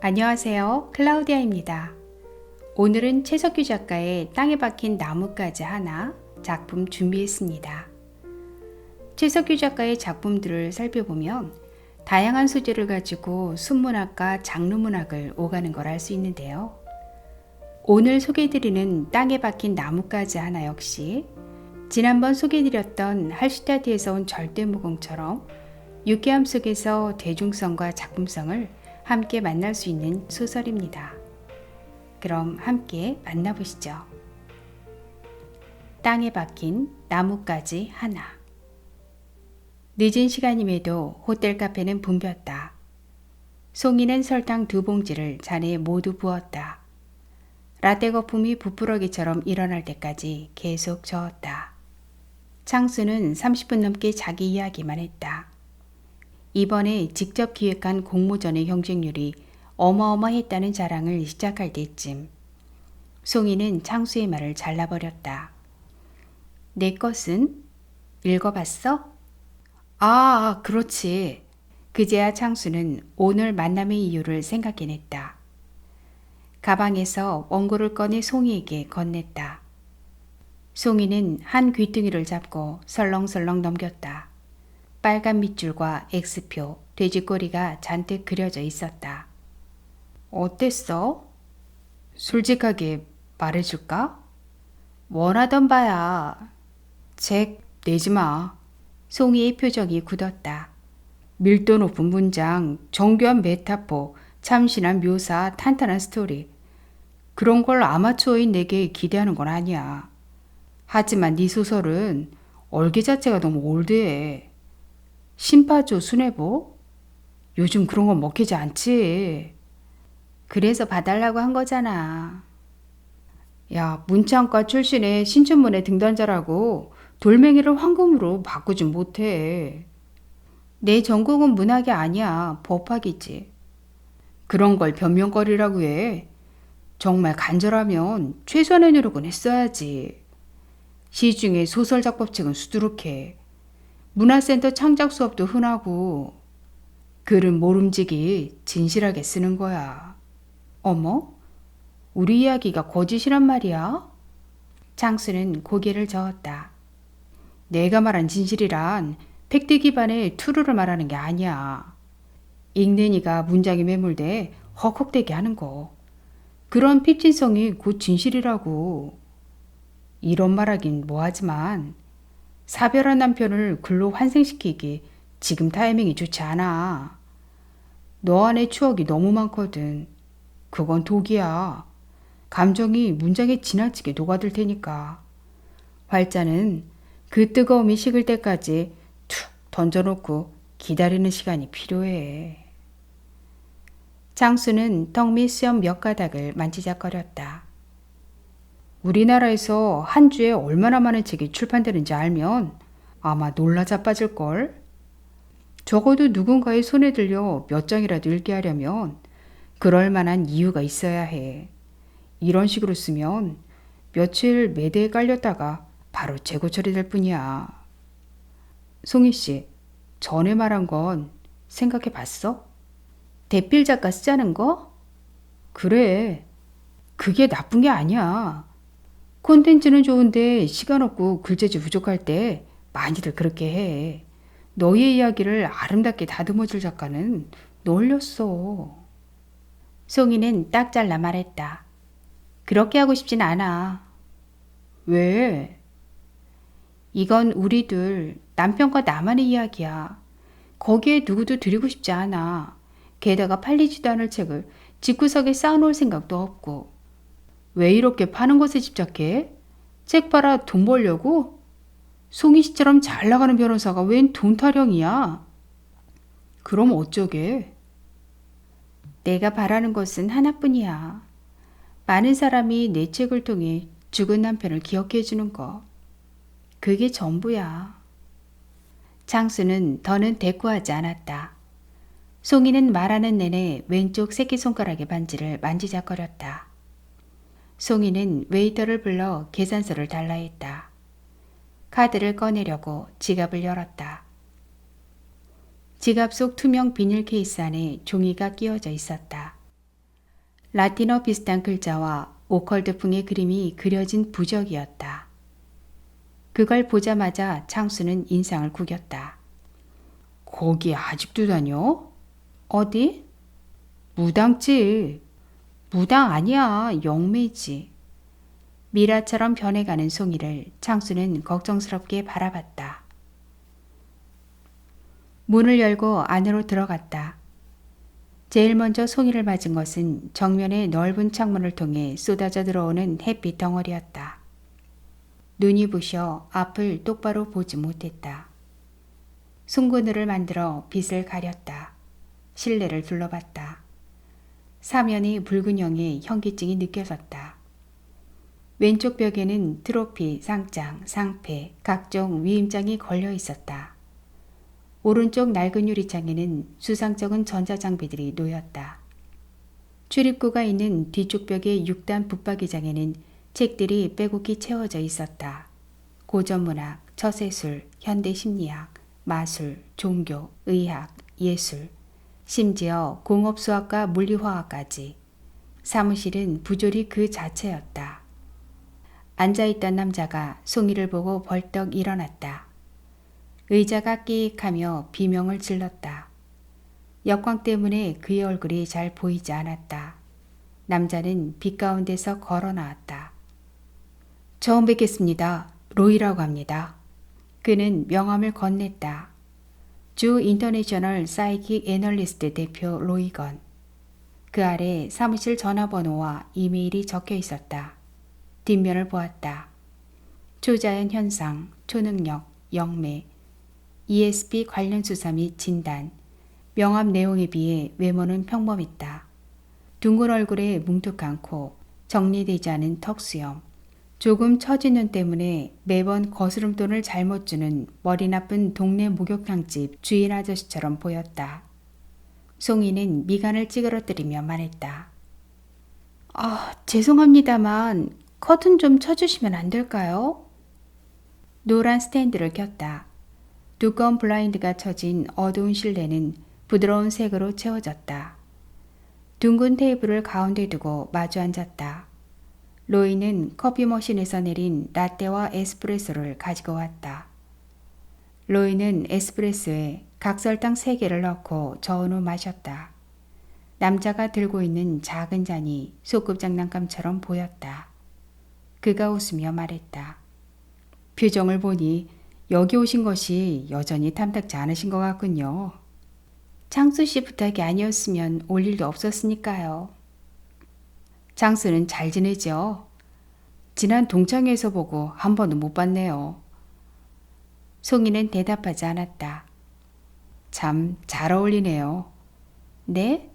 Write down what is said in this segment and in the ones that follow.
안녕하세요. 클라우디아입니다. 오늘은 최석규 작가의 땅에 박힌 나뭇가지 하나 작품 준비했습니다. 최석규 작가의 작품들을 살펴보면 다양한 소재를 가지고 순문학과 장르문학을 오가는 걸 알 수 있는데요. 오늘 소개해드리는 땅에 박힌 나뭇가지 하나 역시 지난번 소개해드렸던 할슈타트에서 온 절대무공처럼 유쾌함 속에서 대중성과 작품성을 함께 만날 수 있는 소설입니다. 그럼 함께 만나보시죠. 땅에 박힌 나뭇가지 하나. 늦은 시간임에도 호텔 카페는 붐볐다. 송이는 설탕 2봉지를 잔에 모두 부었다. 라떼 거품이 부풀어기처럼 일어날 때까지 계속 저었다. 창수는 30분 넘게 자기 이야기만 했다. 이번에 직접 기획한 공모전의 경쟁률이 어마어마했다는 자랑을 시작할 때쯤 송이는 창수의 말을 잘라버렸다. 내 것은? 읽어봤어? 아, 그렇지. 그제야 창수는 오늘 만남의 이유를 생각해냈다. 가방에서 원고를 꺼내 송이에게 건넸다. 송이는 한 귀퉁이를 잡고 설렁설렁 넘겼다. 빨간 밑줄과 X표, 돼지꼬리가 잔뜩 그려져 있었다. 어땠어? 솔직하게 말해줄까? 원하던 바야. 잭, 내지마. 송이의 표정이 굳었다. 밀도 높은 문장, 정교한 메타포, 참신한 묘사, 탄탄한 스토리. 그런 걸 아마추어인 내게 기대하는 건 아니야. 하지만 네 소설은 얼개 자체가 너무 올드해. 신파조 순애보? 요즘 그런 건 먹히지 않지. 그래서 봐달라고 한 거잖아. 야, 문창과 출신의 신춘문예 등단자라고 돌멩이를 황금으로 바꾸진 못해. 내 전공은 문학이 아니야. 법학이지. 그런 걸 변명거리라고 해. 정말 간절하면 최소한의 노력은 했어야지. 시중에 소설 작법책은 수두룩해. 문화센터 창작 수업도 흔하고 글은 모름지기 진실하게 쓰는 거야. 어머? 우리 이야기가 거짓이란 말이야? 창수는 고개를 저었다. 내가 말한 진실이란 팩트 기반의 투루를 말하는 게 아니야. 읽는 이가 문장이 매몰돼 헉헉대게 하는 거. 그런 핍진성이 곧 진실이라고. 이런 말하긴 뭐하지만 사별한 남편을 글로 환생시키기 지금 타이밍이 좋지 않아. 너 안에 추억이 너무 많거든. 그건 독이야. 감정이 문장에 지나치게 녹아들 테니까. 활자는 그 뜨거움이 식을 때까지 툭 던져놓고 기다리는 시간이 필요해. 장수는 턱밑 수염 몇 가닥을 만지작거렸다. 우리나라에서 한 주에 얼마나 많은 책이 출판되는지 알면 아마 놀라 자빠질걸? 적어도 누군가의 손에 들려 몇 장이라도 읽게 하려면 그럴 만한 이유가 있어야 해. 이런 식으로 쓰면 며칠 매대에 깔렸다가 바로 재고 처리될 뿐이야. 송이 씨, 전에 말한 건 생각해 봤어? 대필 작가 쓰자는 거? 그래. 그게 나쁜 게 아니야. 콘텐츠는 좋은데 시간 없고 글재주 부족할 때 많이들 그렇게 해. 너의 이야기를 아름답게 다듬어줄 작가는 널렸어. 송이는 딱 잘라 말했다. 그렇게 하고 싶진 않아. 왜? 이건 우리 둘, 남편과 나만의 이야기야. 거기에 누구도 드리고 싶지 않아. 게다가 팔리지도 않을 책을 집구석에 쌓아놓을 생각도 없고. 왜 이렇게 파는 것에 집착해? 책 팔아 돈 벌려고? 송이 씨처럼 잘 나가는 변호사가 웬 돈 타령이야? 그럼 어쩌게? 내가 바라는 것은 하나뿐이야. 많은 사람이 내 책을 통해 죽은 남편을 기억해 주는 거. 그게 전부야. 장수는 더는 대꾸하지 않았다. 송이는 말하는 내내 왼쪽 새끼손가락의 반지를 만지작거렸다. 송이는 웨이터를 불러 계산서를 달라 했다. 카드를 꺼내려고 지갑을 열었다. 지갑 속 투명 비닐 케이스 안에 종이가 끼워져 있었다. 라틴어 비슷한 글자와 오컬트풍의 그림이 그려진 부적이었다. 그걸 보자마자 창수는 인상을 구겼다. 거기 아직도 다녀? 어디? 무당집. 무당 아니야, 영매지. 미라처럼 변해가는 송이를 창수는 걱정스럽게 바라봤다. 문을 열고 안으로 들어갔다. 제일 먼저 송이를 맞은 것은 정면의 넓은 창문을 통해 쏟아져 들어오는 햇빛 덩어리였다. 눈이 부셔 앞을 똑바로 보지 못했다. 송그늘을 만들어 빛을 가렸다. 실내를 둘러봤다. 사면이 붉은 영의 현기증이 느껴졌다. 왼쪽 벽에는 트로피, 상장, 상패, 각종 위임장이 걸려 있었다. 오른쪽 낡은 유리창에는 수상쩍은 전자장비들이 놓였다. 출입구가 있는 뒤쪽 벽의 6단 붙박이장에는 책들이 빼곡히 채워져 있었다. 고전문학, 처세술, 현대심리학, 마술, 종교, 의학, 예술, 심지어 공업수학과 물리화학까지. 사무실은 부조리 그 자체였다. 앉아있던 남자가 송이를 보고 벌떡 일어났다. 의자가 끼익하며 비명을 질렀다. 역광 때문에 그의 얼굴이 잘 보이지 않았다. 남자는 빛 가운데서 걸어 나왔다. 처음 뵙겠습니다. 로이라고 합니다. 그는 명함을 건넸다. 주 인터내셔널 사이킥 애널리스트 대표 로이건. 그 아래 사무실 전화번호와 이메일이 적혀 있었다. 뒷면을 보았다. 초자연 현상, 초능력, 영매, ESP 관련 수사 및 진단. 명함 내용에 비해 외모는 평범했다. 둥근 얼굴에 뭉툭한 코, 정리되지 않은 턱수염, 조금 처진 눈 때문에 매번 거스름돈을 잘못 주는 머리 나쁜 동네 목욕탕집 주인 아저씨처럼 보였다. 송이는 미간을 찌그러뜨리며 말했다. 죄송합니다만 커튼 좀 쳐주시면 안 될까요? 노란 스탠드를 켰다. 두꺼운 블라인드가 쳐진 어두운 실내는 부드러운 색으로 채워졌다. 둥근 테이블을 가운데 두고 마주 앉았다. 로이는 커피 머신에서 내린 라떼와 에스프레소를 가지고 왔다. 로이는 에스프레소에 각설탕 3개를 넣고 저은 후 마셨다. 남자가 들고 있는 작은 잔이 소꿉장난감처럼 보였다. 그가 웃으며 말했다. 표정을 보니 여기 오신 것이 여전히 탐탁지 않으신 것 같군요. 창수 씨 부탁이 아니었으면 올 일도 없었으니까요. 장수는 잘 지내죠? 지난 동창회에서 보고 한 번도 못 봤네요. 송이는 대답하지 않았다. 참 잘 어울리네요. 네?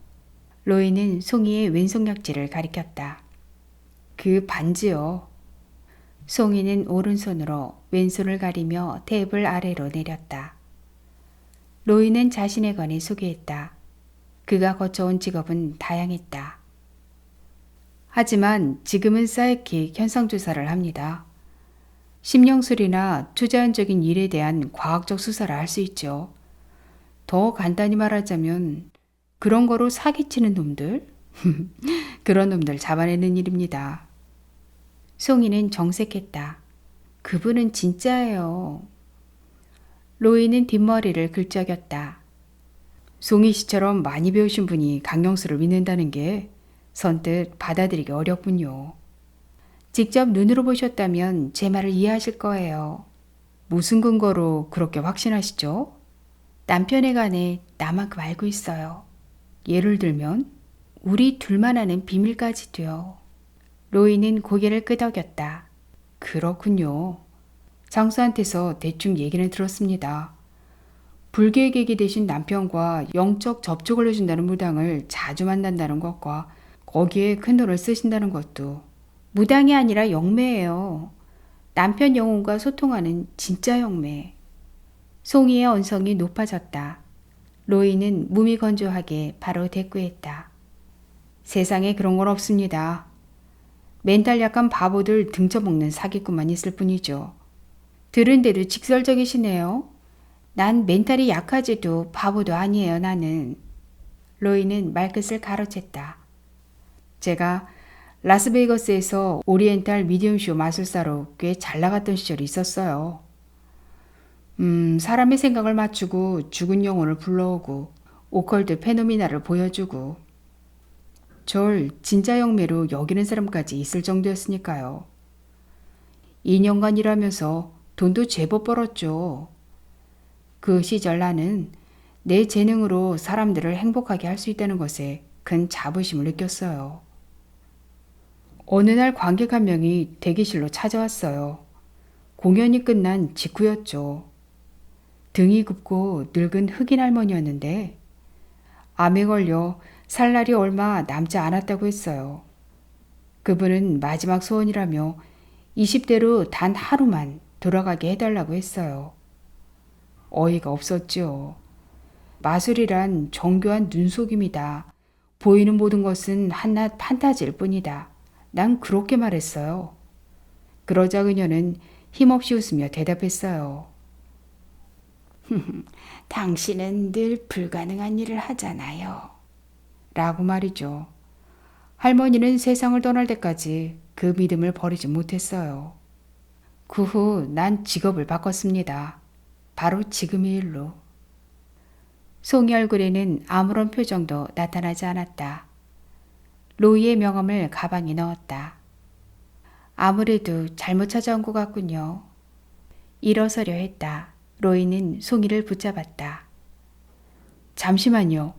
로이는 송이의 왼손 약지를 가리켰다. 그 반지요. 송이는 오른손으로 왼손을 가리며 테이블 아래로 내렸다. 로이는 자신의 건에 소개했다. 그가 거쳐온 직업은 다양했다. 하지만 지금은 사이킥 현상조사를 합니다. 심령술이나 초자연적인 일에 대한 과학적 수사를 할 수 있죠. 더 간단히 말하자면 그런 거로 사기치는 놈들? 그런 놈들 잡아내는 일입니다. 송이는 정색했다. 그분은 진짜예요. 로이는 뒷머리를 긁적였다. 송이 씨처럼 많이 배우신 분이 강령술을 믿는다는 게 선뜻 받아들이기 어렵군요. 직접 눈으로 보셨다면 제 말을 이해하실 거예요. 무슨 근거로 그렇게 확신하시죠? 남편에 관해 나만큼 알고 있어요. 예를 들면 우리 둘만 아는 비밀까지도요. 로이는 고개를 끄덕였다. 그렇군요. 장수한테서 대충 얘기는 들었습니다. 불교의 계기 되신 남편과 영적 접촉을 해준다는 무당을 자주 만난다는 것과 거기에 큰 돈을 쓰신다는 것도. 무당이 아니라 영매예요. 남편 영혼과 소통하는 진짜 영매. 송이의 언성이 높아졌다. 로이는 무미건조하게 바로 대꾸했다. 세상에 그런 건 없습니다. 멘탈 약한 바보들 등쳐먹는 사기꾼만 있을 뿐이죠. 들은데도 직설적이시네요. 난 멘탈이 약하지도 바보도 아니에요, 나는. 로이는 말끝을 가로챘다. 제가 라스베이거스에서 오리엔탈 미디움쇼 마술사로 꽤 잘 나갔던 시절이 있었어요. 사람의 생각을 맞추고 죽은 영혼을 불러오고 오컬트 페노미나를 보여주고 절 진짜 영매로 여기는 사람까지 있을 정도였으니까요. 2년간 일하면서 돈도 제법 벌었죠. 그 시절 나는 내 재능으로 사람들을 행복하게 할 수 있다는 것에 큰 자부심을 느꼈어요. 어느 날 관객 한 명이 대기실로 찾아왔어요. 공연이 끝난 직후였죠. 등이 굽고 늙은 흑인 할머니였는데 암에 걸려 살 날이 얼마 남지 않았다고 했어요. 그분은 마지막 소원이라며 20대로 단 하루만 돌아가게 해달라고 했어요. 어이가 없었지요. 마술이란 정교한 눈속임이다. 보이는 모든 것은 한낱 판타지일 뿐이다. 난 그렇게 말했어요. 그러자 그녀는 힘없이 웃으며 대답했어요. 당신은 늘 불가능한 일을 하잖아요. 라고 말이죠. 할머니는 세상을 떠날 때까지 그 믿음을 버리지 못했어요. 그 후 난 직업을 바꿨습니다. 바로 지금의 일로. 송이 얼굴에는 아무런 표정도 나타나지 않았다. 로이의 명함을 가방에 넣었다. 아무래도 잘못 찾아온 것 같군요. 일어서려 했다. 로이는 송이를 붙잡았다. 잠시만요.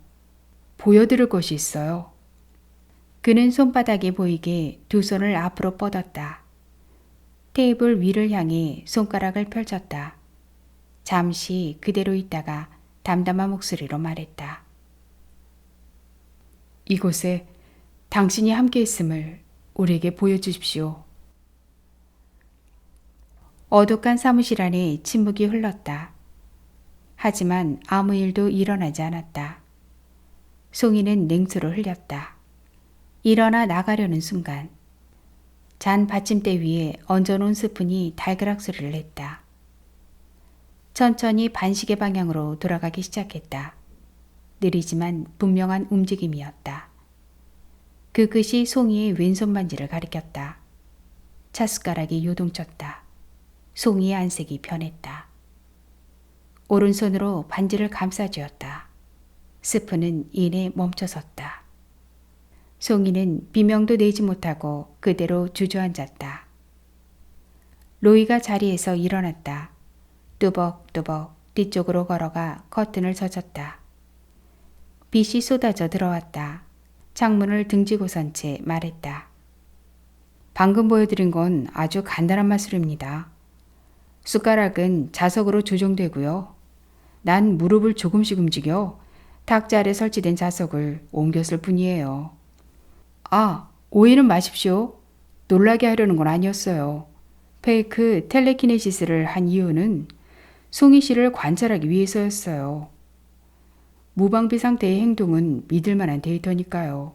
보여드릴 것이 있어요. 그는 손바닥에 보이게 두 손을 앞으로 뻗었다. 테이블 위를 향해 손가락을 펼쳤다. 잠시 그대로 있다가 담담한 목소리로 말했다. 이곳에 당신이 함께 있음을 우리에게 보여주십시오. 어둑한 사무실 안에 침묵이 흘렀다. 하지만 아무 일도 일어나지 않았다. 송이는 냉수를 흘렸다. 일어나 나가려는 순간 잔 받침대 위에 얹어놓은 스푼이 달그락 소리를 냈다. 천천히 반시계 방향으로 돌아가기 시작했다. 느리지만 분명한 움직임이었다. 그 끝이 송이의 왼손 반지를 가리켰다. 찻숟가락이 요동쳤다. 송이의 안색이 변했다. 오른손으로 반지를 감싸쥐었다. 스푼은 이내 멈춰섰다. 송이는 비명도 내지 못하고 그대로 주저앉았다. 로이가 자리에서 일어났다. 뚜벅뚜벅 뒤쪽으로 걸어가 커튼을 젖었다. 빛이 쏟아져 들어왔다. 창문을 등지고 선 채 말했다. 방금 보여드린 건 아주 간단한 마술입니다. 숟가락은 자석으로 조정되고요. 난 무릎을 조금씩 움직여 탁자 아래 설치된 자석을 옮겼을 뿐이에요. 아, 오해는 마십시오. 놀라게 하려는 건 아니었어요. 페이크 텔레키네시스를 한 이유는 송이 씨를 관찰하기 위해서였어요. 무방비 상태의 행동은 믿을 만한 데이터니까요.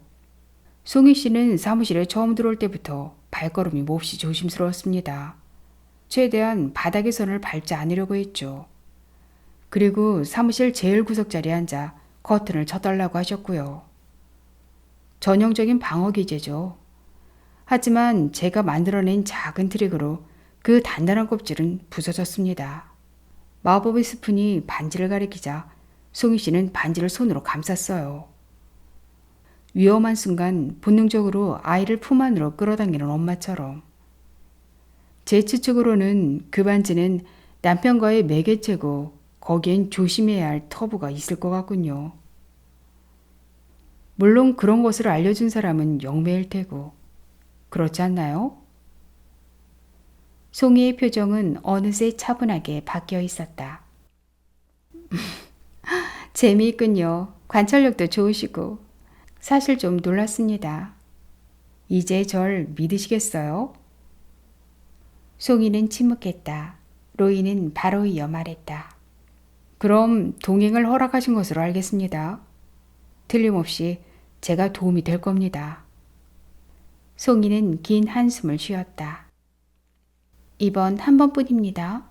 송이 씨는 사무실에 처음 들어올 때부터 발걸음이 몹시 조심스러웠습니다. 최대한 바닥의 선을 밟지 않으려고 했죠. 그리고 사무실 제일 구석 자리에 앉아 커튼을 쳐달라고 하셨고요. 전형적인 방어 기제죠. 하지만 제가 만들어낸 작은 트릭으로 그 단단한 껍질은 부서졌습니다. 마법의 스푼이 반지를 가리키자 송이 씨는 반지를 손으로 감쌌어요. 위험한 순간 본능적으로 아이를 품 안으로 끌어당기는 엄마처럼. 제 추측으로는 그 반지는 남편과의 매개체고 거기엔 조심해야 할 터부가 있을 것 같군요. 물론 그런 것을 알려준 사람은 영매일 테고. 그렇지 않나요? 송이의 표정은 어느새 차분하게 바뀌어 있었다. 재미있군요. 관찰력도 좋으시고. 사실 좀 놀랐습니다. 이제 절 믿으시겠어요? 송이는 침묵했다. 로이는 바로 이어 말했다. 그럼 동행을 허락하신 것으로 알겠습니다. 틀림없이 제가 도움이 될 겁니다. 송이는 긴 한숨을 쉬었다. 이번 한 번뿐입니다.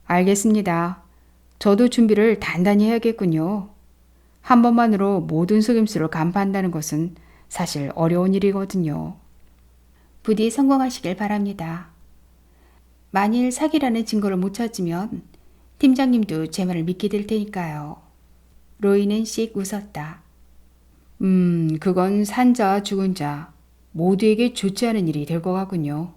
알겠습니다. 저도 준비를 단단히 해야겠군요. 한 번만으로 모든 속임수를 간파한다는 것은 사실 어려운 일이거든요. 부디 성공하시길 바랍니다. 만일 사기라는 증거를 못 찾으면 팀장님도 제 말을 믿게 될 테니까요. 로이는 씩 웃었다. 그건 산자 죽은 자 모두에게 좋지 않은 일이 될 것 같군요.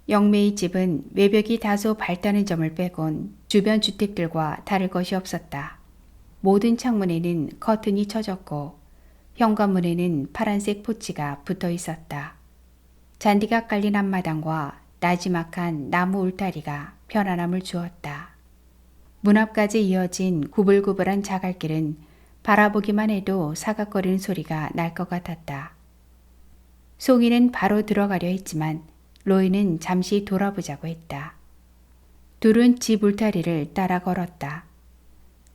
영매의 집은 외벽이 다소 밝다는 점을 빼곤 주변 주택들과 다를 것이 없었다. 모든 창문에는 커튼이 쳐졌고 현관문에는 파란색 포치가 붙어 있었다. 잔디가 깔린 앞마당과 나지막한 나무 울타리가 편안함을 주었다. 문 앞까지 이어진 구불구불한 자갈길은 바라보기만 해도 사각거리는 소리가 날 것 같았다. 송이는 바로 들어가려 했지만 로이는 잠시 돌아보자고 했다. 둘은 집 울타리를 따라 걸었다.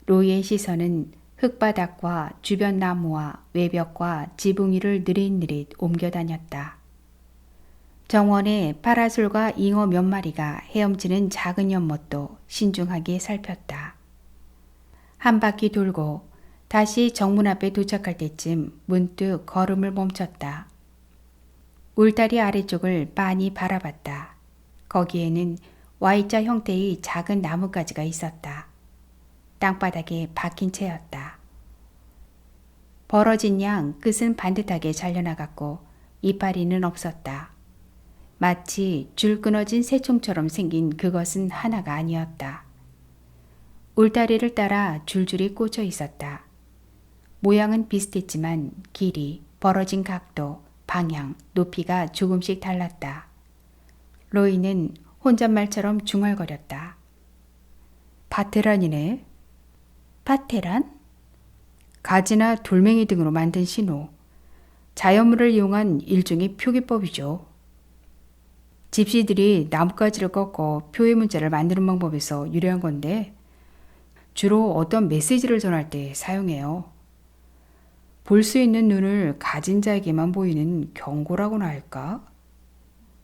로이의 시선은 흙바닥과 주변 나무와 외벽과 지붕 위를 느릿느릿 옮겨 다녔다. 정원에 파라솔과 잉어 몇 마리가 헤엄치는 작은 연못도 신중하게 살폈다. 한 바퀴 돌고 다시 정문 앞에 도착할 때쯤 문득 걸음을 멈췄다. 울타리 아래쪽을 빤히 바라봤다. 거기에는 Y자 형태의 작은 나뭇가지가 있었다. 땅바닥에 박힌 채였다. 벌어진 양 끝은 반듯하게 잘려나갔고 이파리는 없었다. 마치 줄 끊어진 새총처럼 생긴 그것은 하나가 아니었다. 울타리를 따라 줄줄이 꽂혀 있었다. 모양은 비슷했지만 길이, 벌어진 각도, 방향, 높이가 조금씩 달랐다. 로이는 혼잣말처럼 중얼거렸다. 파테란이네. 파테란? 가지나 돌멩이 등으로 만든 신호. 자연물을 이용한 일종의 표기법이죠. 집시들이 나뭇가지를 꺾어 표의 문자를 만드는 방법에서 유래한 건데 주로 어떤 메시지를 전할 때 사용해요. 볼 수 있는 눈을 가진 자에게만 보이는 경고라고나 할까?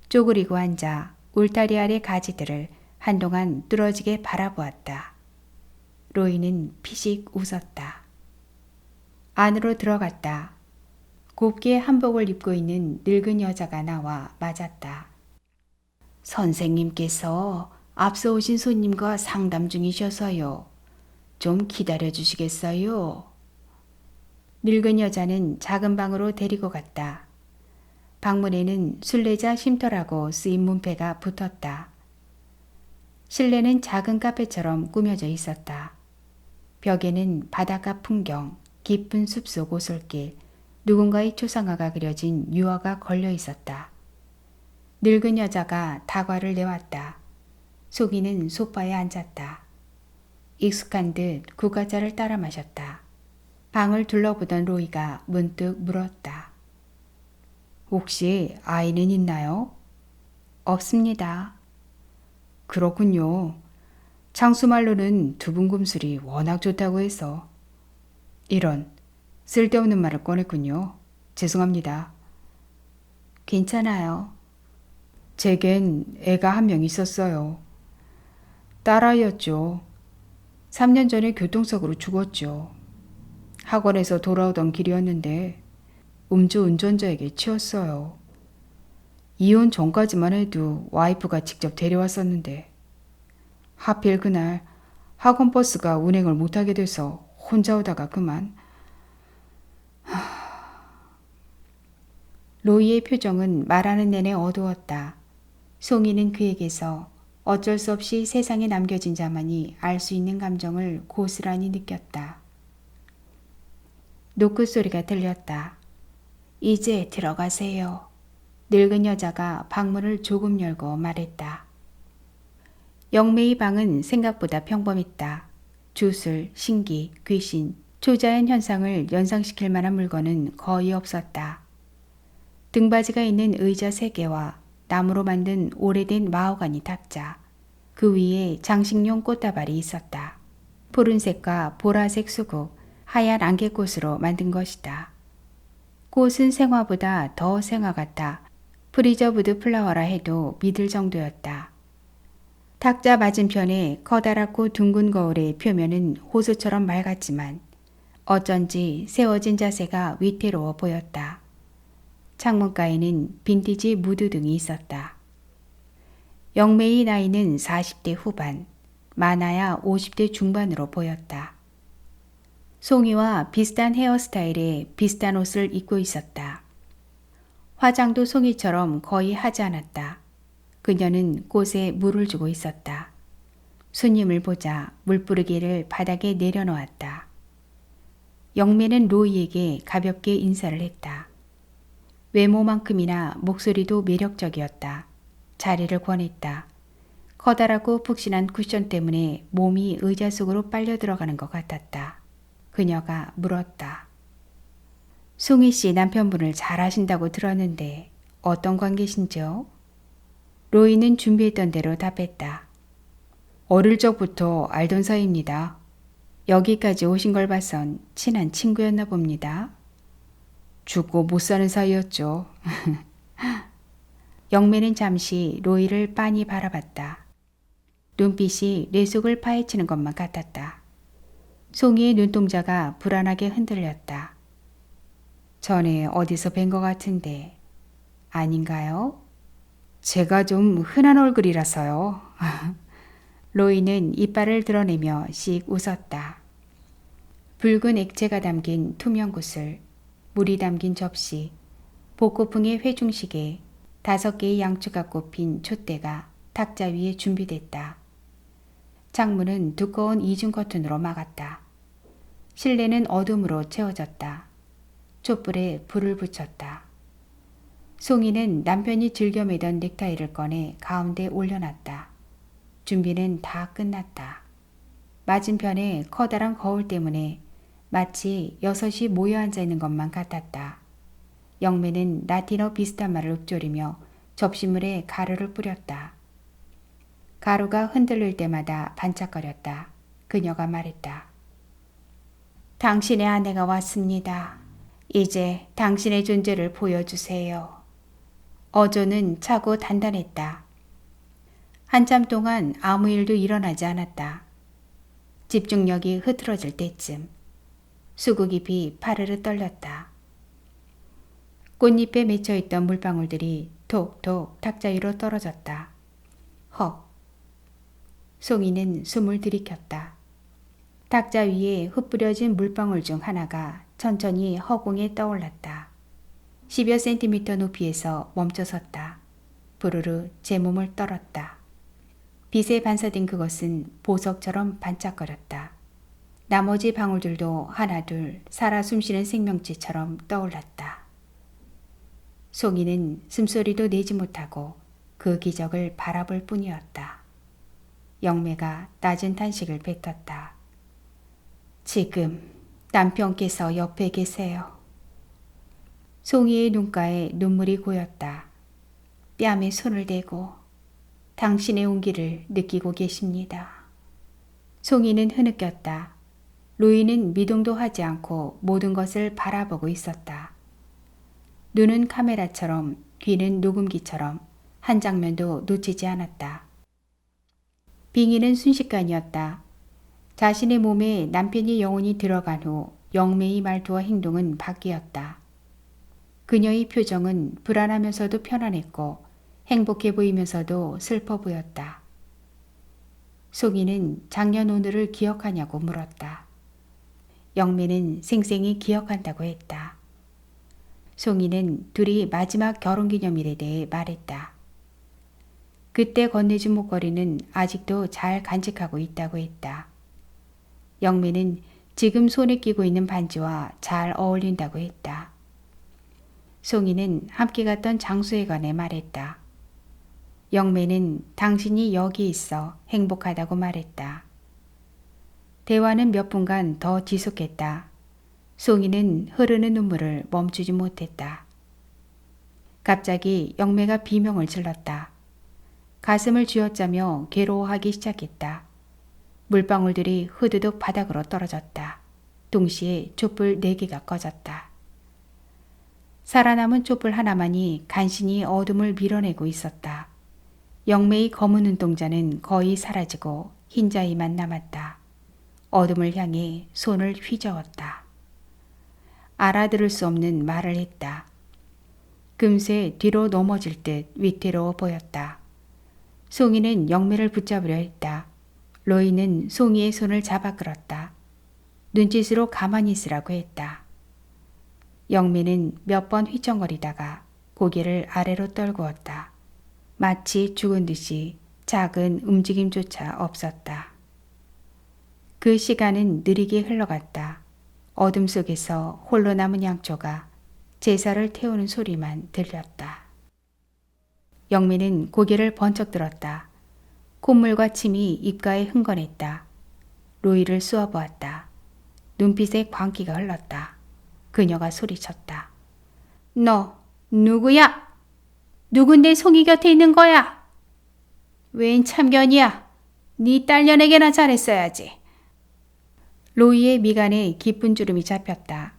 쪼그리고 앉아 울타리 아래 가지들을 한동안 뚫어지게 바라보았다. 로이는 피식 웃었다. 안으로 들어갔다. 곱게 한복을 입고 있는 늙은 여자가 나와 맞았다. 선생님께서 앞서 오신 손님과 상담 중이셔서요. 좀 기다려 주시겠어요? 늙은 여자는 작은 방으로 데리고 갔다. 방문에는 순례자 쉼터라고 쓰인 문패가 붙었다. 실내는 작은 카페처럼 꾸며져 있었다. 벽에는 바닷가 풍경, 깊은 숲속 오솔길, 누군가의 초상화가 그려진 유화가 걸려 있었다. 늙은 여자가 다과를 내왔다. 속이는 소파에 앉았다. 익숙한 듯 국화차를 따라 마셨다. 방을 둘러보던 로이가 문득 물었다. 혹시 아이는 있나요? 없습니다. 그렇군요. 장수말로는 두분금술이 워낙 좋다고 해서. 이런 쓸데없는 말을 꺼냈군요. 죄송합니다. 괜찮아요. 제겐 애가 한 명 있었어요. 딸아이였죠. 3년 전에 교통사고로 죽었죠. 학원에서 돌아오던 길이었는데 음주 운전자에게 치였어요. 이혼 전까지만 해도 와이프가 직접 데려왔었는데 하필 그날 학원 버스가 운행을 못하게 돼서 혼자 오다가 그만. 로이의 표정은 말하는 내내 어두웠다. 송이는 그에게서 어쩔 수 없이 세상에 남겨진 자만이 알 수 있는 감정을 고스란히 느꼈다. 노크 소리가 들렸다. 이제 들어가세요. 늙은 여자가 방문을 조금 열고 말했다. 영매의 방은 생각보다 평범했다. 주술, 신기, 귀신, 초자연 현상을 연상시킬 만한 물건은 거의 없었다. 등받이가 있는 의자 3개와 나무로 만든 오래된 마호가니 탁자, 그 위에 장식용 꽃다발이 있었다. 푸른색과 보라색 수국, 하얀 안개꽃으로 만든 것이다. 꽃은 생화보다 더 생화 같아 프리저브드 플라워라 해도 믿을 정도였다. 탁자 맞은편에 커다랗고 둥근 거울의 표면은 호수처럼 맑았지만 어쩐지 세워진 자세가 위태로워 보였다. 창문가에는 빈티지 무드 등이 있었다. 영매의 나이는 40대 후반, 많아야 50대 중반으로 보였다. 송이와 비슷한 헤어스타일에 비슷한 옷을 입고 있었다. 화장도 송이처럼 거의 하지 않았다. 그녀는 꽃에 물을 주고 있었다. 손님을 보자 물뿌리개를 바닥에 내려놓았다. 영매는 로이에게 가볍게 인사를 했다. 외모만큼이나 목소리도 매력적이었다. 자리를 권했다. 커다랗고 푹신한 쿠션 때문에 몸이 의자 속으로 빨려 들어가는 것 같았다. 그녀가 물었다. 송이 씨 남편분을 잘 아신다고 들었는데 어떤 관계신지요? 로이는 준비했던 대로 답했다. 어릴 적부터 알던 사이입니다. 여기까지 오신 걸 봐선 친한 친구였나 봅니다. 죽고 못 사는 사이였죠. 영매는 잠시 로이를 빤히 바라봤다. 눈빛이 뇌 속을 파헤치는 것만 같았다. 송이의 눈동자가 불안하게 흔들렸다. 전에 어디서 뵌 것 같은데 아닌가요? 제가 좀 흔한 얼굴이라서요. 로이는 이빨을 드러내며 씩 웃었다. 붉은 액체가 담긴 투명 구슬, 물이 담긴 접시, 복고풍의 회중식에 5개의 양초가 꼽힌 촛대가 탁자 위에 준비됐다. 창문은 두꺼운 이중 커튼으로 막았다. 실내는 어둠으로 채워졌다. 촛불에 불을 붙였다. 송이는 남편이 즐겨 매던 넥타이를 꺼내 가운데 올려놨다. 준비는 다 끝났다. 맞은편에 커다란 거울 때문에 마치 6이 모여 앉아 있는 것만 같았다. 영매는 라틴어 비슷한 말을 읊조리며 접시물에 가루를 뿌렸다. 가루가 흔들릴 때마다 반짝거렸다. 그녀가 말했다. 당신의 아내가 왔습니다. 이제 당신의 존재를 보여주세요. 어조는 차고 단단했다. 한참 동안 아무 일도 일어나지 않았다. 집중력이 흐트러질 때쯤 수국잎이 파르르 떨렸다. 꽃잎에 맺혀있던 물방울들이 톡톡 탁자 위로 떨어졌다. 헉. 송이는 숨을 들이켰다. 탁자 위에 흩뿌려진 물방울 중 하나가 천천히 허공에 떠올랐다. 10여 센티미터 높이에서 멈춰섰다. 부르르 제 몸을 떨었다. 빛에 반사된 그것은 보석처럼 반짝거렸다. 나머지 방울들도 하나둘 살아 숨쉬는 생명체처럼 떠올랐다. 송이는 숨소리도 내지 못하고 그 기적을 바라볼 뿐이었다. 영매가 낮은 탄식을 뱉었다. 지금 남편께서 옆에 계세요. 송이의 눈가에 눈물이 고였다. 뺨에 손을 대고 당신의 온기를 느끼고 계십니다. 송이는 흐느꼈다. 로이는 미동도 하지 않고 모든 것을 바라보고 있었다. 눈은 카메라처럼, 귀는 녹음기처럼 한 장면도 놓치지 않았다. 빙의는 순식간이었다. 자신의 몸에 남편의 영혼이 들어간 후 영매의 말투와 행동은 바뀌었다. 그녀의 표정은 불안하면서도 편안했고 행복해 보이면서도 슬퍼 보였다. 송이는 작년 오늘을 기억하냐고 물었다. 영매는 생생히 기억한다고 했다. 송이는 둘이 마지막 결혼기념일에 대해 말했다. 그때 건네준 목걸이는 아직도 잘 간직하고 있다고 했다. 영매는 지금 손에 끼고 있는 반지와 잘 어울린다고 했다. 송이는 함께 갔던 장소에 관해 말했다. 영매는 당신이 여기 있어 행복하다고 말했다. 대화는 몇 분간 더 지속했다. 송이는 흐르는 눈물을 멈추지 못했다. 갑자기 영매가 비명을 질렀다. 가슴을 쥐어짜며 괴로워하기 시작했다. 물방울들이 흐드득 바닥으로 떨어졌다. 동시에 촛불 4개가 꺼졌다. 살아남은 촛불 하나만이 간신히 어둠을 밀어내고 있었다. 영매의 검은 눈동자는 거의 사라지고 흰자위만 남았다. 어둠을 향해 손을 휘저었다. 알아들을 수 없는 말을 했다. 금세 뒤로 넘어질 듯 위태로워 보였다. 송이는 영매를 붙잡으려 했다. 로이는 송이의 손을 잡아 끌었다. 눈짓으로 가만히 있으라고 했다. 영매는 몇 번 휘청거리다가 고개를 아래로 떨구었다. 마치 죽은 듯이 작은 움직임조차 없었다. 그 시간은 느리게 흘러갔다. 어둠 속에서 홀로 남은 양초가 제사를 태우는 소리만 들렸다. 영미는 고개를 번쩍 들었다. 콧물과 침이 입가에 흥건했다. 로이를 쏘아보았다. 눈빛에 광기가 흘렀다. 그녀가 소리쳤다. 너 누구야? 누군데 송이 곁에 있는 거야? 웬 참견이야? 네 딸년에게나 잘했어야지. 로이의 미간에 깊은 주름이 잡혔다.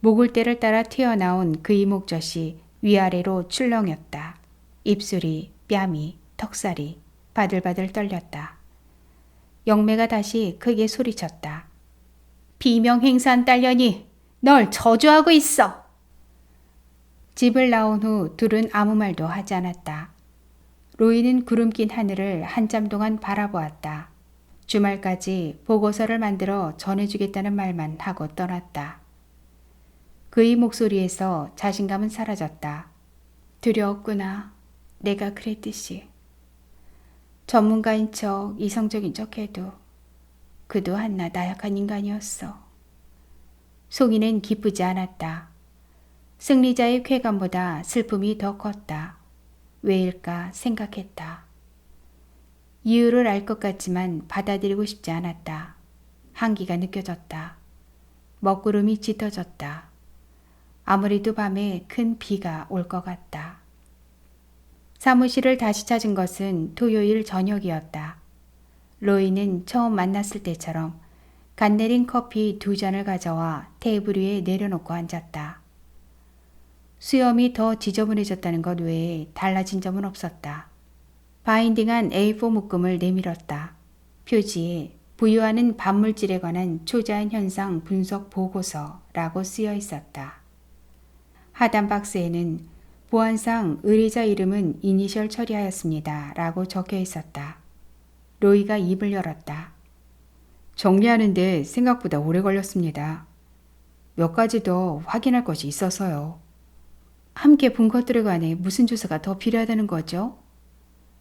목을대를 따라 튀어나온 그의 목젖이 위아래로 출렁였다. 입술이, 뺨이, 턱살이 바들바들 떨렸다. 영매가 다시 크게 소리쳤다. 비명행사한 딸년이 널 저주하고 있어. 집을 나온 후 둘은 아무 말도 하지 않았다. 로이는 구름 낀 하늘을 한참 동안 바라보았다. 주말까지 보고서를 만들어 전해주겠다는 말만 하고 떠났다. 그의 목소리에서 자신감은 사라졌다. 두려웠구나. 내가 그랬듯이. 전문가인 척, 이성적인 척해도 그도 한낱 나약한 인간이었어. 송이는 기쁘지 않았다. 승리자의 쾌감보다 슬픔이 더 컸다. 왜일까 생각했다. 이유를 알 것 같지만 받아들이고 싶지 않았다. 한기가 느껴졌다. 먹구름이 짙어졌다. 아무래도 밤에 큰 비가 올 것 같다. 사무실을 다시 찾은 것은 토요일 저녁이었다. 로이는 처음 만났을 때처럼 갓 내린 커피 2잔을 가져와 테이블 위에 내려놓고 앉았다. 수염이 더 지저분해졌다는 것 외에 달라진 점은 없었다. 바인딩한 A4 묶음을 내밀었다. 표지에 부유하는 반물질에 관한 초자연 현상 분석 보고서라고 쓰여 있었다. 하단 박스에는 보안상 의뢰자 이름은 이니셜 처리하였습니다. 라고 적혀 있었다. 로이가 입을 열었다. 정리하는데 생각보다 오래 걸렸습니다. 몇 가지 더 확인할 것이 있어서요. 함께 본 것들에 관해 무슨 조사가 더 필요하다는 거죠?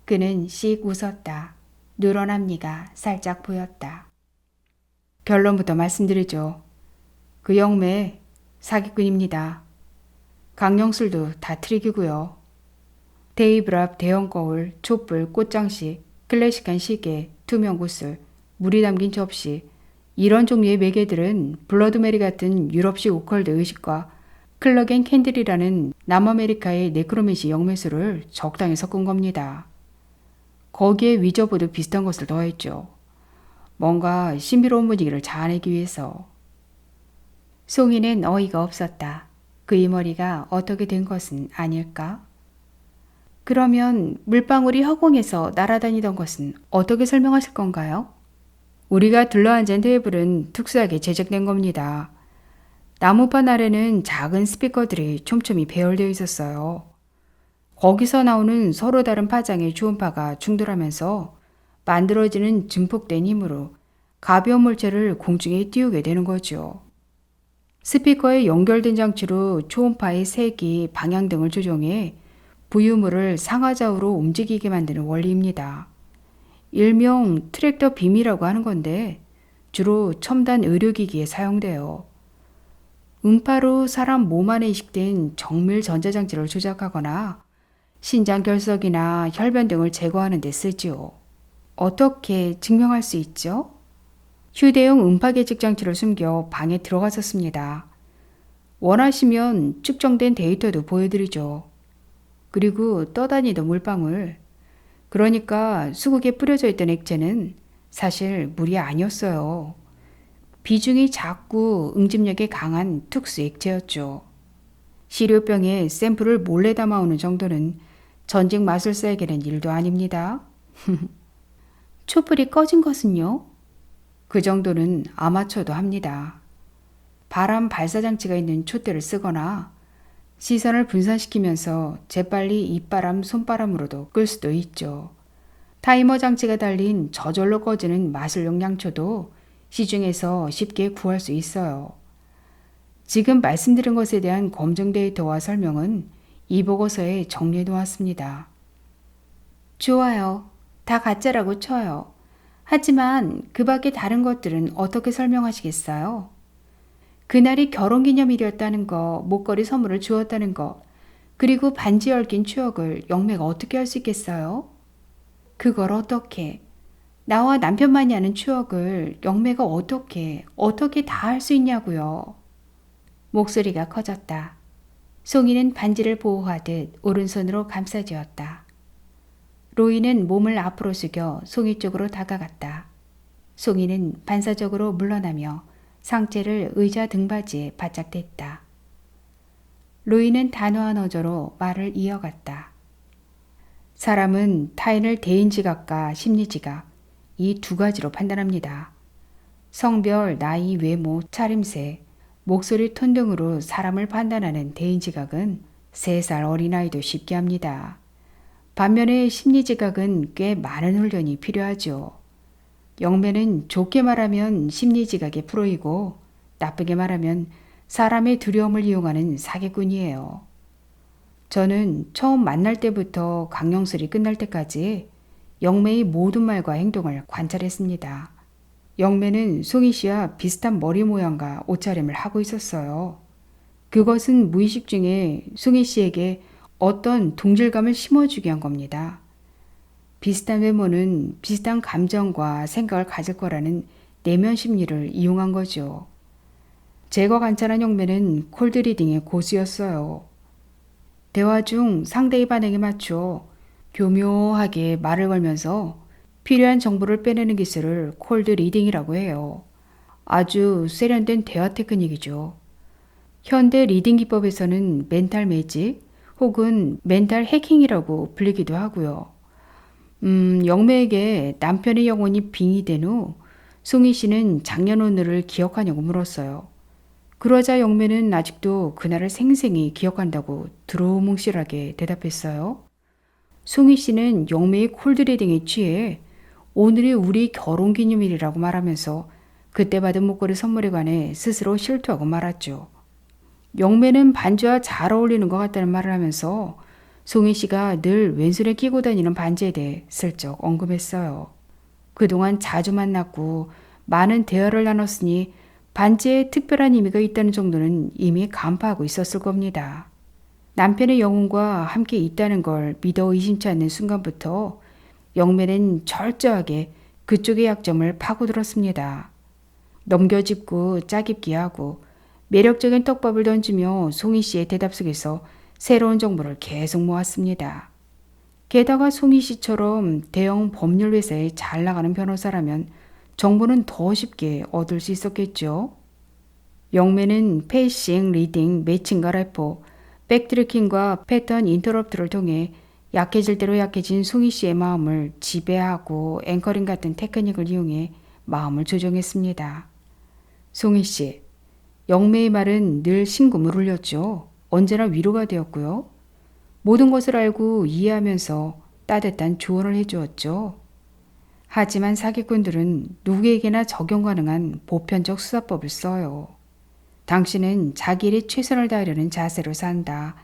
그는 씩 웃었다. 누런 앞니가 살짝 보였다. 결론부터 말씀드리죠. 그 영매 사기꾼입니다. 강령술도 다 트릭이고요. 테이블 앞 대형 거울, 촛불, 꽃장식, 클래식한 시계, 투명 구슬, 물이 담긴 접시, 이런 종류의 매개들은 블러드메리 같은 유럽식 오컬드 의식과 클럭 앤 캔들이라는 남아메리카의 네크로맨시 영매술을 적당히 섞은 겁니다. 거기에 위저보드 비슷한 것을 더했죠. 뭔가 신비로운 분위기를 자아내기 위해서. 송이는 어이가 없었다. 그의 머리가 어떻게 된 것은 아닐까? 그러면 물방울이 허공에서 날아다니던 것은 어떻게 설명하실 건가요? 우리가 둘러앉은 테이블은 특수하게 제작된 겁니다. 나무판 아래는 작은 스피커들이 촘촘히 배열되어 있었어요. 거기서 나오는 서로 다른 파장의 초음파가 충돌하면서 만들어지는 증폭된 힘으로 가벼운 물체를 공중에 띄우게 되는 거죠. 스피커에 연결된 장치로 초음파의 색이 방향등을 조정해 부유물을 상하좌우로 움직이게 만드는 원리입니다. 일명 트랙터 빔이라고 하는 건데 주로 첨단 의료기기에 사용돼요. 음파로 사람 몸 안에 이식된 정밀 전자장치를 조작하거나 신장 결석이나 혈변 등을 제거하는 데 쓰지요. 어떻게 증명할 수 있죠? 휴대용 음파 계측 장치를 숨겨 방에 들어갔었습니다. 원하시면 측정된 데이터도 보여드리죠. 그리고 떠다니던 물방울, 그러니까 수국에 뿌려져 있던 액체는 사실 물이 아니었어요. 비중이 작고 응집력이 강한 특수 액체였죠. 시료병에 샘플을 몰래 담아오는 정도는 전직 마술사에게는 일도 아닙니다. 촛불이 꺼진 것은요? 그 정도는 아마추어도 합니다. 바람 발사장치가 있는 촛대를 쓰거나 시선을 분산시키면서 재빨리 입바람, 손바람으로도 끌 수도 있죠. 타이머 장치가 달린 저절로 꺼지는 마술용 양초도 시중에서 쉽게 구할 수 있어요. 지금 말씀드린 것에 대한 검증 데이터와 설명은 이 보고서에 정리해 놓았습니다. 좋아요. 다 가짜라고 쳐요. 하지만 그 밖에 다른 것들은 어떻게 설명하시겠어요? 그날이 결혼기념일이었다는 거, 목걸이 선물을 주었다는 거, 그리고 반지에 얽힌 추억을 영매가 어떻게 할 수 있겠어요? 그걸 어떻게, 나와 남편만이 아는 추억을 영매가 어떻게 다 할 수 있냐고요. 목소리가 커졌다. 송이는 반지를 보호하듯 오른손으로 감싸쥐었다. 로이는 몸을 앞으로 숙여 송이 쪽으로 다가갔다. 송이는 반사적으로 물러나며 상체를 의자 등받이에 바짝 댔다. 로이는 단호한 어조로 말을 이어갔다. 사람은 타인을 대인지각과 심리지각, 이 두 가지로 판단합니다. 성별, 나이, 외모, 차림새, 목소리 톤 등으로 사람을 판단하는 대인지각은 3살 어린아이도 쉽게 합니다. 반면에 심리지각은 꽤 많은 훈련이 필요하죠. 영매는 좋게 말하면 심리지각의 프로이고 나쁘게 말하면 사람의 두려움을 이용하는 사기꾼이에요. 저는 처음 만날 때부터 강령술이 끝날 때까지 영매의 모든 말과 행동을 관찰했습니다. 영매는 송이 씨와 비슷한 머리 모양과 옷차림을 하고 있었어요. 그것은 무의식 중에 송이 씨에게 어떤 동질감을 심어주기 위한 겁니다. 비슷한 외모는 비슷한 감정과 생각을 가질 거라는 내면 심리를 이용한 거죠. 제가 관찰한 영매는 콜드리딩의 고수였어요. 대화 중 상대의 반응에 맞춰 교묘하게 말을 걸면서 필요한 정보를 빼내는 기술을 콜드리딩이라고 해요. 아주 세련된 대화 테크닉이죠. 현대 리딩 기법에서는 멘탈 매직 혹은 멘탈 해킹이라고 불리기도 하고요. 영매에게 남편의 영혼이 빙의된 후 송이 씨는 작년 오늘을 기억하냐고 물었어요. 그러자 영매는 아직도 그날을 생생히 기억한다고 두루뭉실하게 대답했어요. 송이 씨는 영매의 콜드리딩에 취해 오늘이 우리 결혼기념일이라고 말하면서 그때 받은 목걸이 선물에 관해 스스로 실토하고 말았죠. 영매는 반지와 잘 어울리는 것 같다는 말을 하면서 송이 씨가 늘 왼손에 끼고 다니는 반지에 대해 슬쩍 언급했어요. 그동안 자주 만났고 많은 대화를 나눴으니 반지에 특별한 의미가 있다는 정도는 이미 간파하고 있었을 겁니다. 남편의 영혼과 함께 있다는 걸 믿어 의심치 않는 순간부터 영매는 철저하게 그쪽의 약점을 파고들었습니다. 넘겨짚고 짜깁기 하고 매력적인 떡밥을 던지며 송이 씨의 대답 속에서 새로운 정보를 계속 모았습니다. 게다가 송이 씨처럼 대형 법률 회사에 잘 나가는 변호사라면 정보는 더 쉽게 얻을 수 있었겠죠. 영매는 페이싱, 리딩, 매칭과 래퍼, 백트래킹과 패턴 인터럽트를 통해 약해질 대로 약해진 송이 씨의 마음을 지배하고 앵커링 같은 테크닉을 이용해 마음을 조종했습니다. 송이 씨, 영매의 말은 늘 심금을 울렸죠. 언제나 위로가 되었고요. 모든 것을 알고 이해하면서 따뜻한 조언을 해주었죠. 하지만 사기꾼들은 누구에게나 적용 가능한 보편적 수사법을 써요. 당신은 자기 일에 최선을 다하려는 자세로 산다.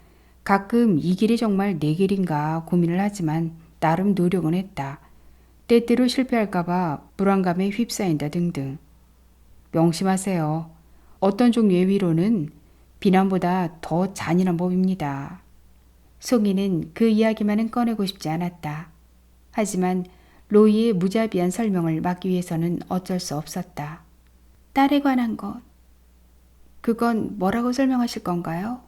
가끔 이 길이 정말 내 길인가 고민을 하지만 나름 노력은 했다. 때때로 실패할까봐 불안감에 휩싸인다 등등. 명심하세요. 어떤 종류의 위로는 비난보다 더 잔인한 법입니다. 송이는 그 이야기만은 꺼내고 싶지 않았다. 하지만 로이의 무자비한 설명을 막기 위해서는 어쩔 수 없었다. 딸에 관한 것. 그건 뭐라고 설명하실 건가요?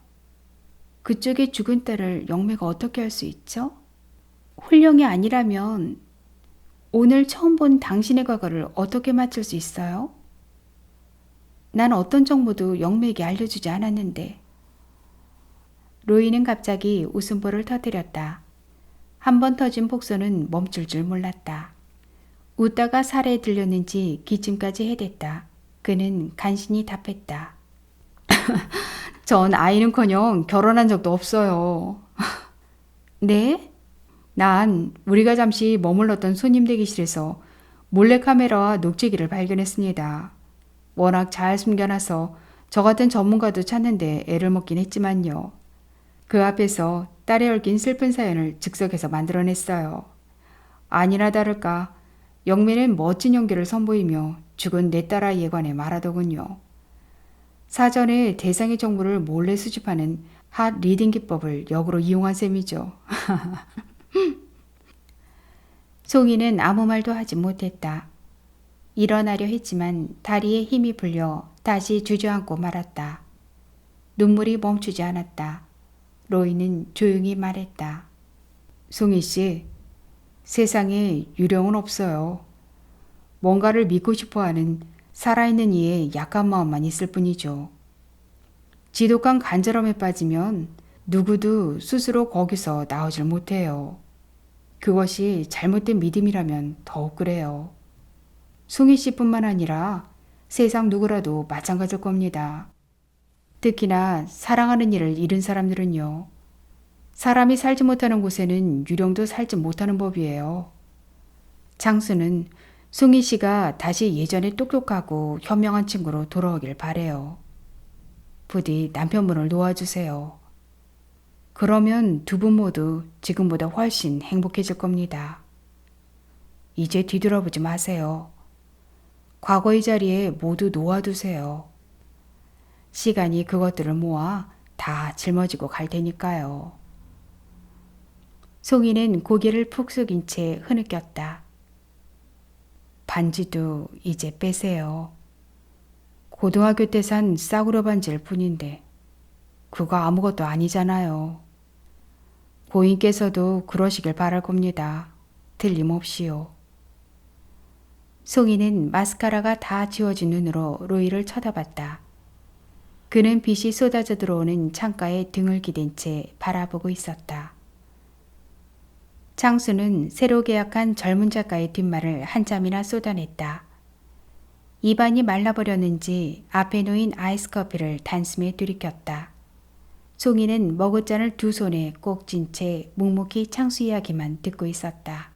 그쪽의 죽은 딸을 영매가 어떻게 할 수 있죠? 훌륭이 아니라면 오늘 처음 본 당신의 과거를 어떻게 맞출 수 있어요? 난 어떤 정보도 영매에게 알려주지 않았는데. 로이는 갑자기 웃음보를 터뜨렸다. 한 번 터진 폭소는 멈출 줄 몰랐다. 웃다가 살에 들렸는지 기침까지 해댔다. 그는 간신히 답했다. 전 아이는커녕 결혼한 적도 없어요. 네? 난 우리가 잠시 머물렀던 손님 대기실에서 몰래카메라와 녹취기를 발견했습니다. 워낙 잘 숨겨놔서 저 같은 전문가도 찾는데 애를 먹긴 했지만요. 그 앞에서 딸에 얽힌 슬픈 사연을 즉석에서 만들어냈어요. 아니나 다를까 영매는 멋진 연기를 선보이며 죽은 내 딸아이에 관해 말하더군요. 사전에 대상의 정보를 몰래 수집하는 핫 리딩 기법을 역으로 이용한 셈이죠. 송이는 아무 말도 하지 못했다. 일어나려 했지만 다리에 힘이 풀려 다시 주저앉고 말았다. 눈물이 멈추지 않았다. 로이는 조용히 말했다. 송이 씨, 세상에 유령은 없어요. 뭔가를 믿고 싶어하는 살아있는 이의 약한 마음만 있을 뿐이죠. 지독한 간절함에 빠지면 누구도 스스로 거기서 나오질 못해요. 그것이 잘못된 믿음이라면 더욱 그래요. 송이 씨뿐만 아니라 세상 누구라도 마찬가지일 겁니다. 특히나 사랑하는 이를 잃은 사람들은요. 사람이 살지 못하는 곳에는 유령도 살지 못하는 법이에요. 장수는 송이 씨가 다시 예전에 똑똑하고 현명한 친구로 돌아오길 바래요. 부디 남편분을 놓아주세요. 그러면 두 분 모두 지금보다 훨씬 행복해질 겁니다. 이제 뒤돌아보지 마세요. 과거의 자리에 모두 놓아두세요. 시간이 그것들을 모아 다 짊어지고 갈 테니까요. 송이는 고개를 푹 숙인 채 흐느꼈다. 반지도 이제 빼세요. 고등학교 때 산 싸구려 반지일 뿐인데 그거 아무것도 아니잖아요. 고인께서도 그러시길 바랄 겁니다. 틀림없이요. 송이는 마스카라가 다 지워진 눈으로 로이를 쳐다봤다. 그는 빛이 쏟아져 들어오는 창가에 등을 기댄 채 바라보고 있었다. 장수는 새로 계약한 젊은 작가의 뒷말을 한참이나 쏟아냈다. 입안이 말라버렸는지 앞에 놓인 아이스 커피를 단숨에 들이켰다. 송이는 머그잔을 두 손에 꼭 쥔 채 묵묵히 창수 이야기만 듣고 있었다.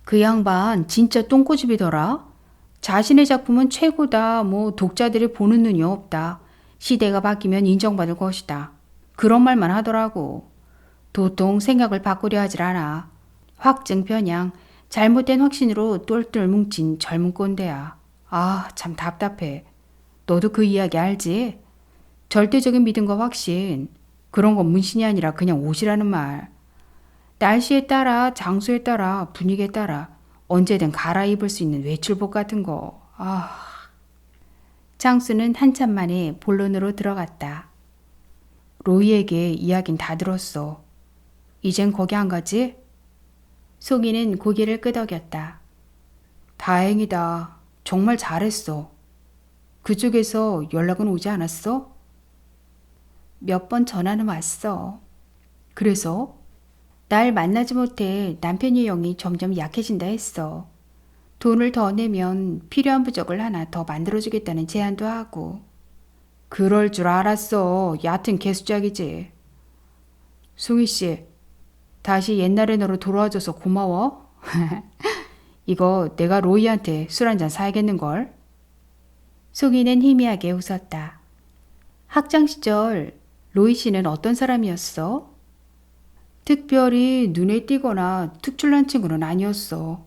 그 양반 진짜 똥꼬집이더라. 자신의 작품은 최고다. 독자들이 보는 눈이 없다. 시대가 바뀌면 인정받을 것이다. 그런 말만 하더라고. 도통 생각을 바꾸려 하질 않아. 확증 편향, 잘못된 확신으로 똘똘 뭉친 젊은 꼰대야. 아, 참 답답해. 너도 그 이야기 알지? 절대적인 믿음과 확신. 그런 건 문신이 아니라 그냥 옷이라는 말. 날씨에 따라, 장소에 따라, 분위기에 따라 언제든 갈아입을 수 있는 외출복 같은 거. 장수는 한참 만에 본론으로 들어갔다. 로이에게 이야긴 다 들었어. 이젠 거기 안 가지? 송이는 고개를 끄덕였다. 다행이다. 정말 잘했어. 그쪽에서 연락은 오지 않았어? 몇 번 전화는 왔어. 그래서? 날 만나지 못해 남편의 영이 점점 약해진다 했어. 돈을 더 내면 필요한 부적을 하나 더 만들어주겠다는 제안도 하고. 그럴 줄 알았어. 얕은 개수작이지. 송이 씨, 다시 옛날의 너로 돌아와줘서 고마워. 이거 내가 로이한테 술 한잔 사야겠는걸? 송이는 희미하게 웃었다. 학창 시절 로이 씨는 어떤 사람이었어? 특별히 눈에 띄거나 특출난 친구는 아니었어.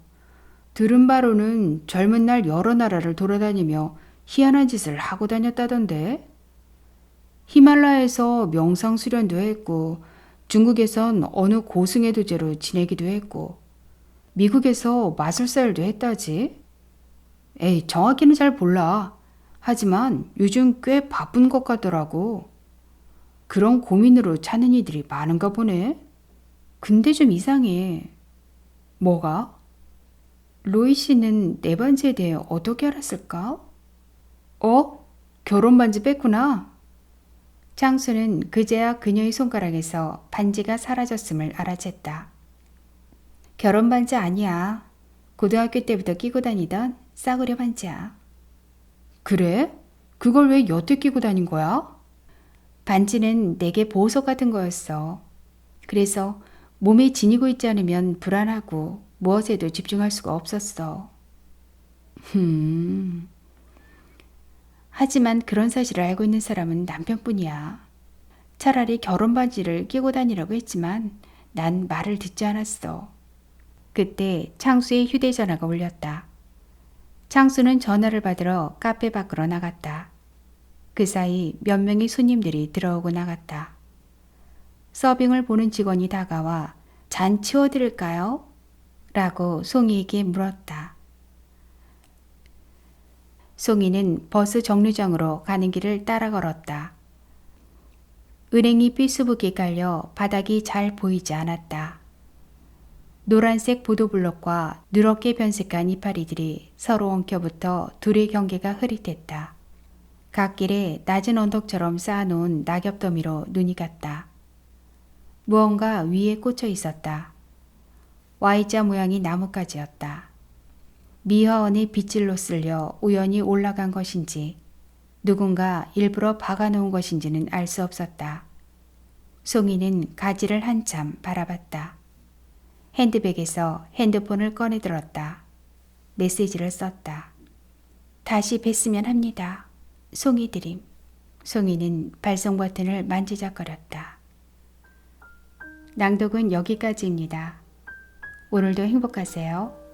들은 바로는 젊은 날 여러 나라를 돌아다니며 희한한 짓을 하고 다녔다던데. 히말라야에서 명상 수련도 했고 중국에선 어느 고승의 도제로 지내기도 했고 미국에서 마술사 일도 했다지. 에이, 정확히는 잘 몰라. 하지만 요즘 꽤 바쁜 것 같더라고. 그런 고민으로 찾는 이들이 많은가 보네. 근데 좀 이상해. 뭐가? 로이 씨는 내 반지에 대해 어떻게 알았을까? 결혼 반지 뺐구나. 장수는 그제야 그녀의 손가락에서 반지가 사라졌음을 알아챘다. 결혼 반지 아니야. 고등학교 때부터 끼고 다니던 싸구려 반지야. 그래? 그걸 왜 여태 끼고 다닌 거야? 반지는 내게 보석 같은 거였어. 그래서 몸에 지니고 있지 않으면 불안하고 무엇에도 집중할 수가 없었어. 음. 하지만 그런 사실을 알고 있는 사람은 남편뿐이야. 차라리 결혼 반지를 끼고 다니라고 했지만 난 말을 듣지 않았어. 그때 창수의 휴대전화가 울렸다. 창수는 전화를 받으러 카페 밖으로 나갔다. 그 사이 몇 명의 손님들이 들어오고 나갔다. 서빙을 보는 직원이 다가와 잔 치워드릴까요? 라고 송이에게 물었다. 송이는 버스 정류장으로 가는 길을 따라 걸었다. 은행이 필수북에 깔려 바닥이 잘 보이지 않았다. 노란색 보도블록과 누렇게 변색한 이파리들이 서로 엉켜붙어 둘의 경계가 흐릿했다. 갓길에 낮은 언덕처럼 쌓아놓은 낙엽더미로 눈이 갔다. 무언가 위에 꽂혀 있었다. Y자 모양의 나뭇가지였다. 미화원의 빗질로 쓸려 우연히 올라간 것인지 누군가 일부러 박아놓은 것인지는 알 수 없었다. 송이는 가지를 한참 바라봤다. 핸드백에서 핸드폰을 꺼내 들었다. 메시지를 썼다. 다시 뵀으면 합니다. 송이 드림. 송이는 발송 버튼을 만지작거렸다. 낭독은 여기까지입니다. 오늘도 행복하세요.